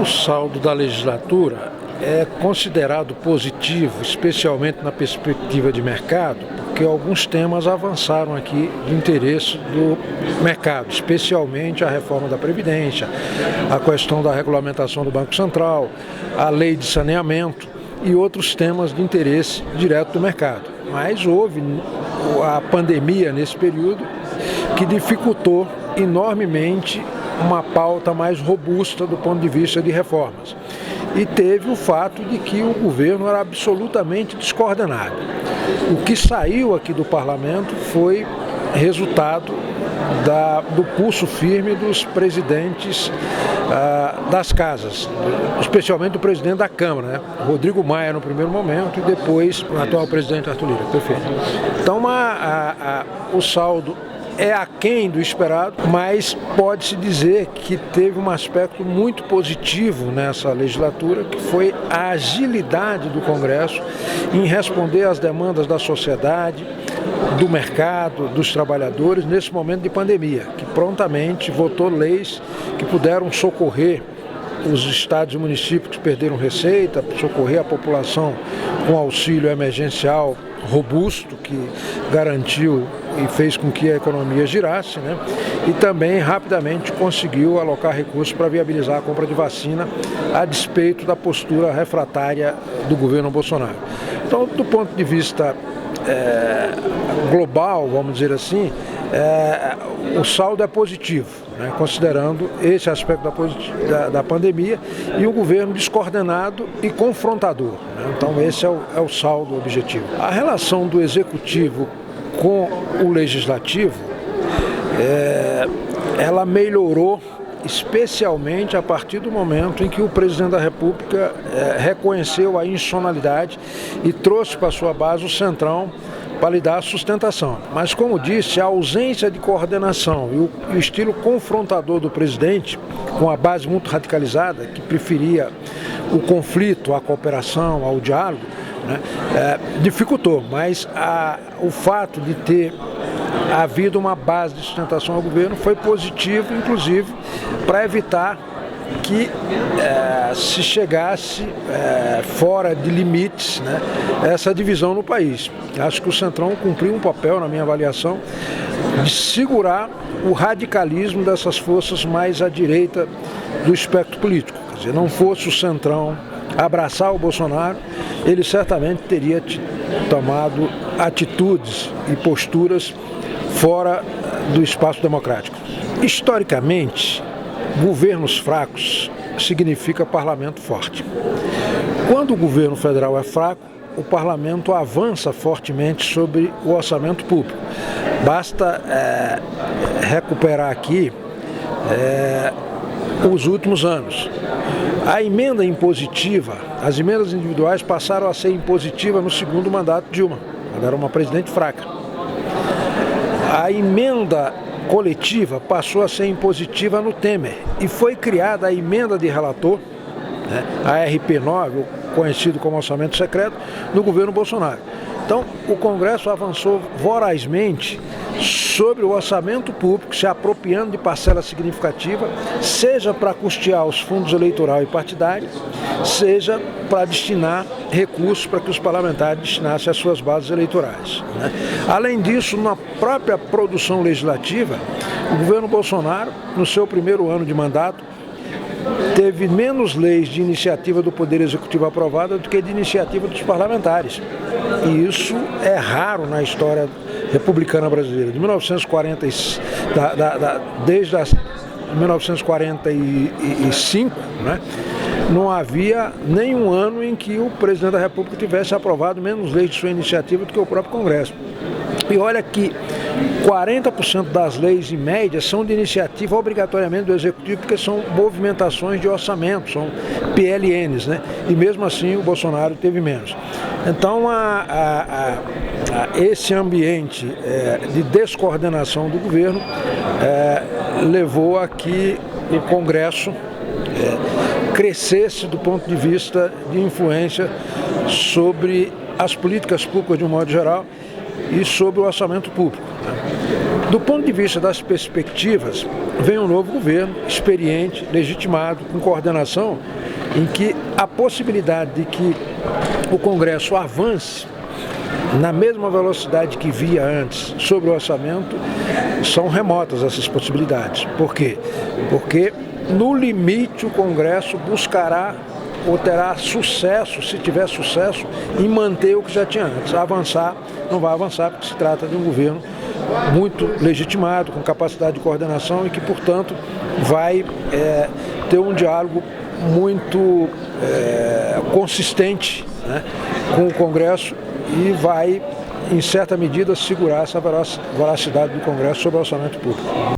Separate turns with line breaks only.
O saldo da legislatura é considerado positivo, especialmente na perspectiva de mercado, porque alguns temas avançaram aqui de interesse do mercado, especialmente a reforma da Previdência, a questão da regulamentação do Banco Central, a lei de saneamento e outros temas de interesse direto do mercado. Mas houve a pandemia nesse período que dificultou enormemente uma pauta mais robusta do ponto de vista de reformas. E teve o fato de que o governo era absolutamente descoordenado. O que saiu aqui do parlamento foi resultado do pulso firme dos presidentes das casas, especialmente do presidente da Câmara, né? Rodrigo Maia no primeiro momento e depois o atual presidente Arthur Lira. Perfeito. Então o saldo é aquém do esperado, mas pode-se dizer que teve um aspecto muito positivo nessa legislatura, que foi a agilidade do Congresso em responder às demandas da sociedade, do mercado, dos trabalhadores, nesse momento de pandemia, que prontamente votou leis que puderam socorrer os estados e municípios que perderam receita, socorrer a população com auxílio emergencial robusto, que garantiu e fez com que a economia girasse, né? E também rapidamente conseguiu alocar recursos para viabilizar a compra de vacina, a despeito da postura refratária do governo Bolsonaro. Então, do ponto de vista global, vamos dizer assim, o saldo é positivo, né, considerando esse aspecto da pandemia e um governo descoordenado e confrontador, né? Então esse é o saldo objetivo. A relação do executivo com o legislativo, ela melhorou especialmente a partir do momento em que o presidente da República reconheceu a institucionalidade e trouxe para sua base o Centrão para lhe dar sustentação. Mas, como disse, a ausência de coordenação e o estilo confrontador do presidente, com a base muito radicalizada, que preferia o conflito, a cooperação, ao diálogo, né, dificultou. Mas o fato de ter havido uma base de sustentação ao governo foi positivo, inclusive, para evitar que se chegasse fora de limites, né, essa divisão no país. Acho que o Centrão cumpriu um papel, na minha avaliação, de segurar o radicalismo dessas forças mais à direita do espectro político. Quer dizer, não fosse o Centrão abraçar o Bolsonaro, ele certamente teria tomado atitudes e posturas fora do espaço democrático. Historicamente, governos fracos significa parlamento forte. Quando o governo federal é fraco, o parlamento avança fortemente sobre o orçamento público. Basta recuperar aqui os últimos anos. A emenda impositiva, as emendas individuais passaram a ser impositivas no segundo mandato de Dilma. Ela era uma presidente fraca. A emenda coletiva passou a ser impositiva no Temer e foi criada a emenda de relator, né, a RP9, conhecido como orçamento secreto, no governo Bolsonaro. Então, o Congresso avançou vorazmente sobre o orçamento público, se apropriando de parcela significativa, seja para custear os fundos eleitoral e partidários, seja para destinar recursos para que os parlamentares destinassem às suas bases eleitorais, né? Além disso, na própria produção legislativa, o governo Bolsonaro, no seu primeiro ano de mandato, teve menos leis de iniciativa do Poder Executivo aprovada do que de iniciativa dos parlamentares. E isso é raro na história republicana brasileira. De 1940, desde 1945, né, não havia nenhum ano em que o presidente da República tivesse aprovado menos leis de sua iniciativa do que o próprio Congresso. E olha que 40% das leis, em média, são de iniciativa obrigatoriamente do Executivo, porque são movimentações de orçamento, são PLNs, né? E mesmo assim o Bolsonaro teve menos. Então, esse ambiente de descoordenação do governo levou a que o Congresso crescesse do ponto de vista de influência sobre as políticas públicas de um modo geral e sobre o orçamento público. Do ponto de vista das perspectivas, vem um novo governo, experiente, legitimado, com coordenação, em que a possibilidade de que o Congresso avance na mesma velocidade que via antes sobre o orçamento, são remotas essas possibilidades. Por quê? Porque, no limite, o Congresso buscará ou terá sucesso, se tiver sucesso, em manter o que já tinha antes. Avançar, não vai avançar, porque se trata de um governo muito legitimado, com capacidade de coordenação e que, portanto, vai ter um diálogo muito consistente, né, com o Congresso e vai, em certa medida, segurar essa veracidade do Congresso sobre o orçamento público.